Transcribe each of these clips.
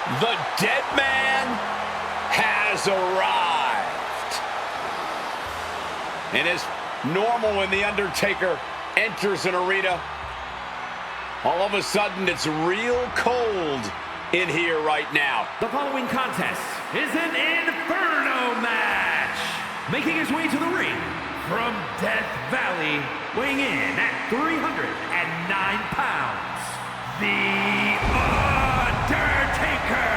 The Deadman has arrived. And as normal when the Undertaker enters an arena, all of a sudden it's real cold in here right now. The following contest is an Inferno Match. Making his way to the ring from Death Valley, weighing in at 309 pounds, the Undertaker.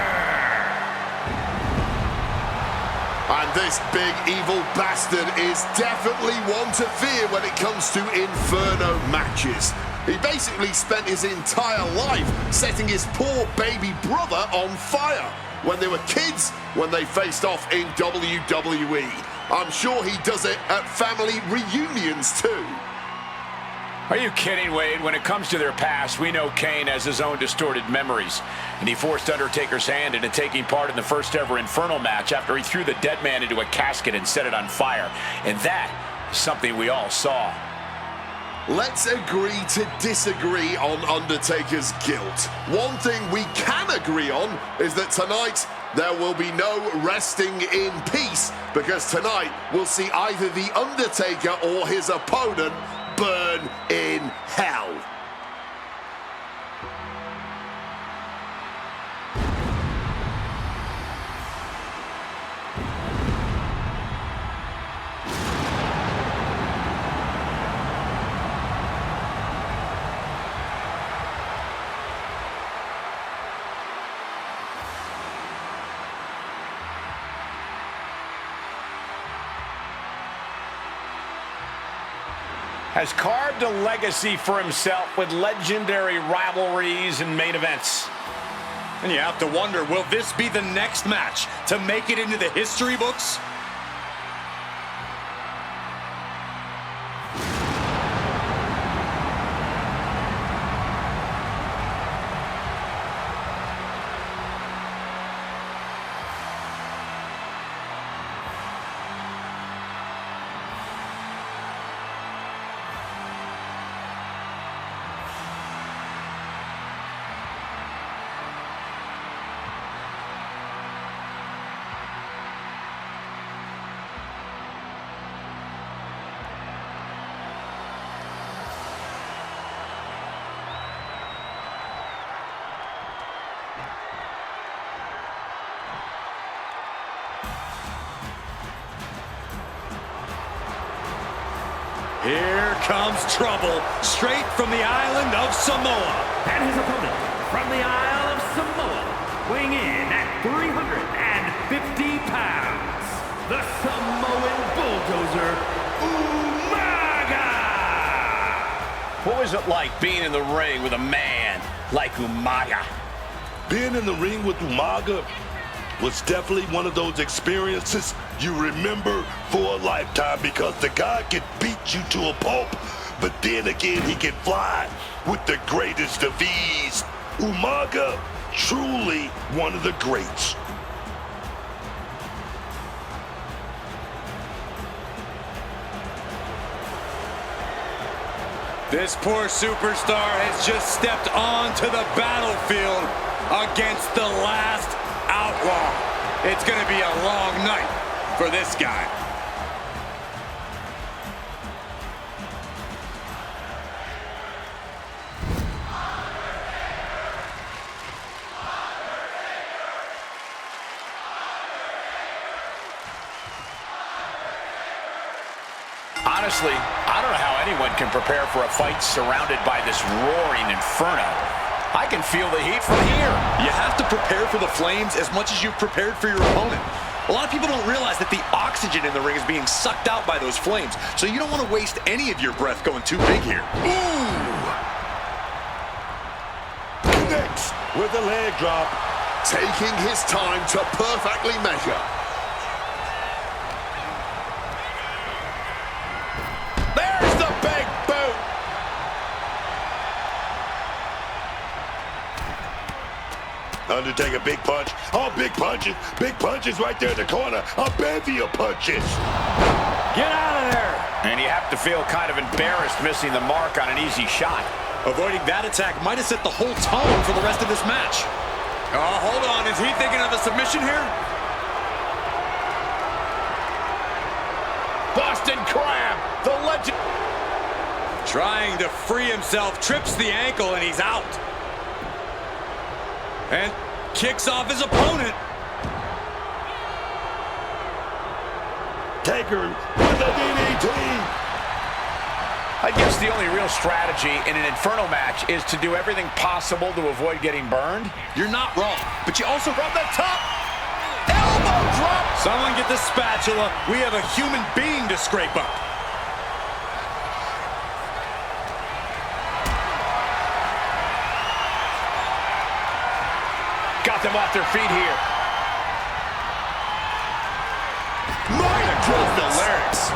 And this big evil bastard is definitely one to fear when it comes to Inferno matches. He basically spent his entire life setting his poor baby brother on fire when they were kids, when they faced off in WWE. I'm sure he does it at family reunions too. Are you kidding, Wade? When it comes to their past, we know Kane has his own distorted memories. And he forced Undertaker's hand into taking part in the first ever Inferno match after he threw the Deadman into a casket and set it on fire. And that is something we all saw. Let's agree to disagree on Undertaker's guilt. One thing we can agree on is that tonight there will be no resting in peace, because tonight we'll see either the Undertaker or his opponent burn in hell. Has carved a legacy for himself with legendary rivalries and main events. And you have to wonder, will this be the next match to make it into the history books? Here comes trouble, straight from the island of Samoa. And his opponent from the Isle of Samoa, weighing in at 350 pounds, the Samoan Bulldozer, Umaga! What was it like being in the ring with a man like Umaga? Being in the ring with Umaga was definitely one of those experiences you remember for a lifetime, because the guy can beat you to a pulp, but then again he can fly with the greatest of ease. Umaga, truly one of the greats. This poor superstar has just stepped onto the battlefield against the last outlaw. It's going to be a long night for this guy. Honestly, I don't know how anyone can prepare for a fight surrounded by this roaring inferno. I can feel the heat from here. You have to prepare for the flames as much as you've prepared for your opponent. A lot of people don't realize that the oxygen in the ring is being sucked out by those flames, so you don't want to waste any of your breath going too big here. Ooh! Connects with a leg drop. Taking his time to perfectly measure. There's the big boot. Undertaker, big punch. Oh, big punches. Big punches right there in the corner. A bevy of punches. Get out of there! And you have to feel kind of embarrassed missing the mark on an easy shot. Avoiding that attack might have set the whole tone for the rest of this match. Oh, hold on. Is he thinking of a submission here? Boston Crab, the legend. Trying to free himself, trips the ankle, and he's out. And kicks off his opponent. Taker with a DDT. I guess the only real strategy in an Inferno match is to do everything possible to avoid getting burned. You're not wrong, but you also From the top, elbow drop. Someone get the spatula. We have a human being to scrape up. Got them off their feet here. The lyrics.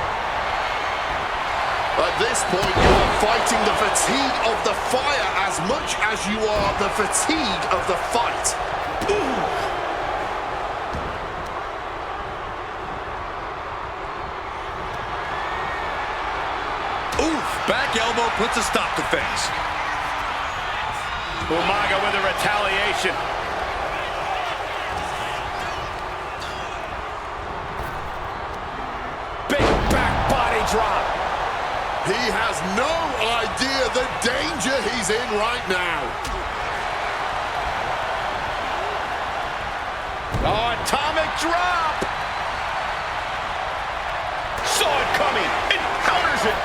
At this point, you are fighting the fatigue of the fire as much as you are the fatigue of the fight. Ooh. Oof, back elbow puts a stop to things. Umaga with a retaliation. Big back body drop. He has no idea the danger he's in right now. Oh, atomic drop. Saw it coming and counters it.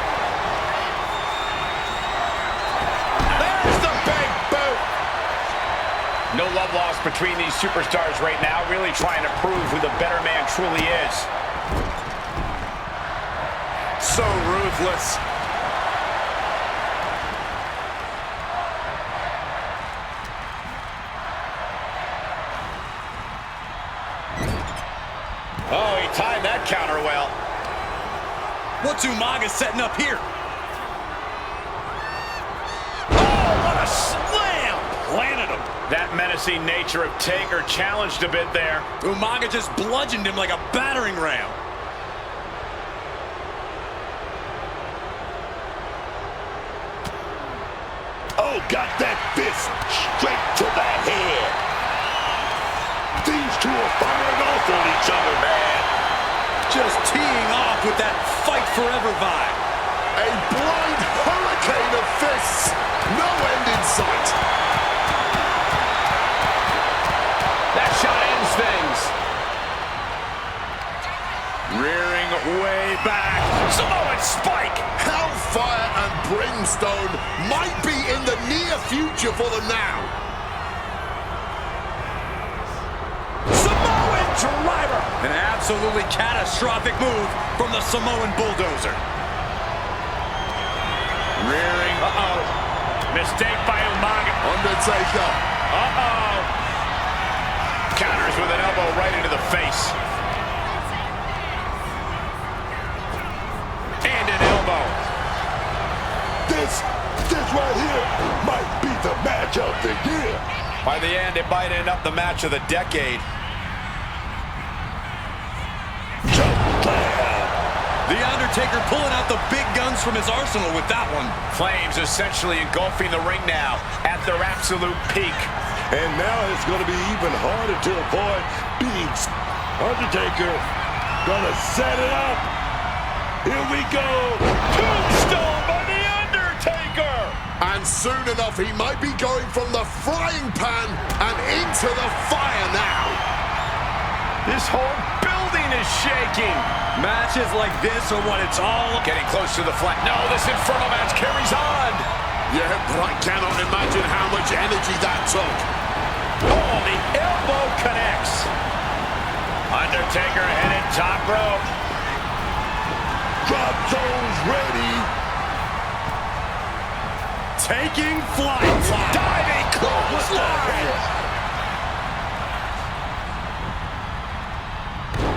There's the big boot. No love lost between these superstars right now, really trying to prove who the better man truly is. So ruthless. Oh, he timed that counter well. What's Umaga setting up here? Oh, what a slam! Planted him. That menacing nature of Taker challenged a bit there. Umaga just bludgeoned him like a battering ram. Oh, got that fist straight to the head. These two are firing off on each other, man. Just teeing off with that fight forever vibe. A blind hurricane of fists. No end in sight. That shot ends things. Rearing way back. Samoan spike. Hellfire and brimstone might be in the near future for them now. Samoan driver. An absolutely catastrophic move from the Samoan Bulldozer. Rearing. Uh-oh. Mistake by Umaga. Undertaker. Uh-oh. Counters with an elbow right into the face. And an elbow. This right here might be the match of the year. By the end, it might end up the match of the decade. The Undertaker pulling out the big guns from his arsenal with that one. Flames essentially engulfing the ring now at their absolute peak. And now it's going to be even harder to avoid being Undertaker. Gonna set it up. Here we go. Tombstone by the Undertaker. And soon enough, he might be going from the frying pan and into the fire now. This whole building is shaking. Matches like this are what it's all about. Getting close to the flat. No, this Inferno match carries on. Yeah, but I cannot imagine how much energy that took. Oh, the elbow connects. Undertaker headed top rope. Drop zones ready. Taking flight. Diving clothesline.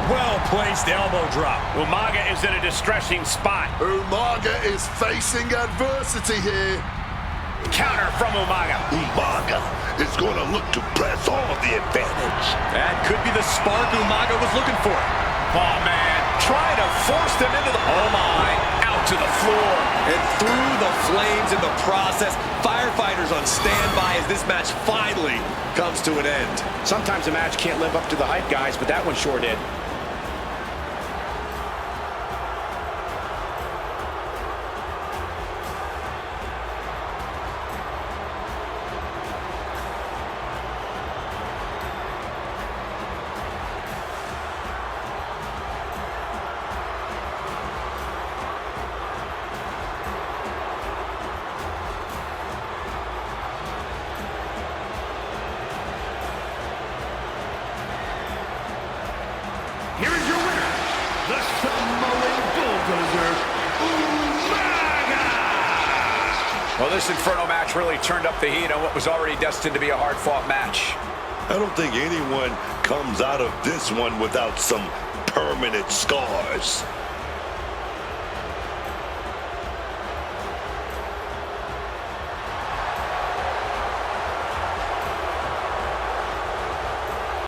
Well-placed elbow drop. Umaga is in a distressing spot. Umaga is facing adversity here. Counter from Umaga. Umaga is going to look to press on the advantage. That could be the spark Umaga was looking for. Oh, man. Trying to force them into the... Oh, my. Ouch. to the floor. And through the flames in the process, firefighters on standby as this match finally comes to an end. Sometimes a match can't live up to the hype, guys, but that one sure did. Here is your winner, the Samoan Bulldozer, Umaga! Well, this Inferno match really turned up the heat on what was already destined to be a hard-fought match. I don't think anyone comes out of this one without some permanent scars.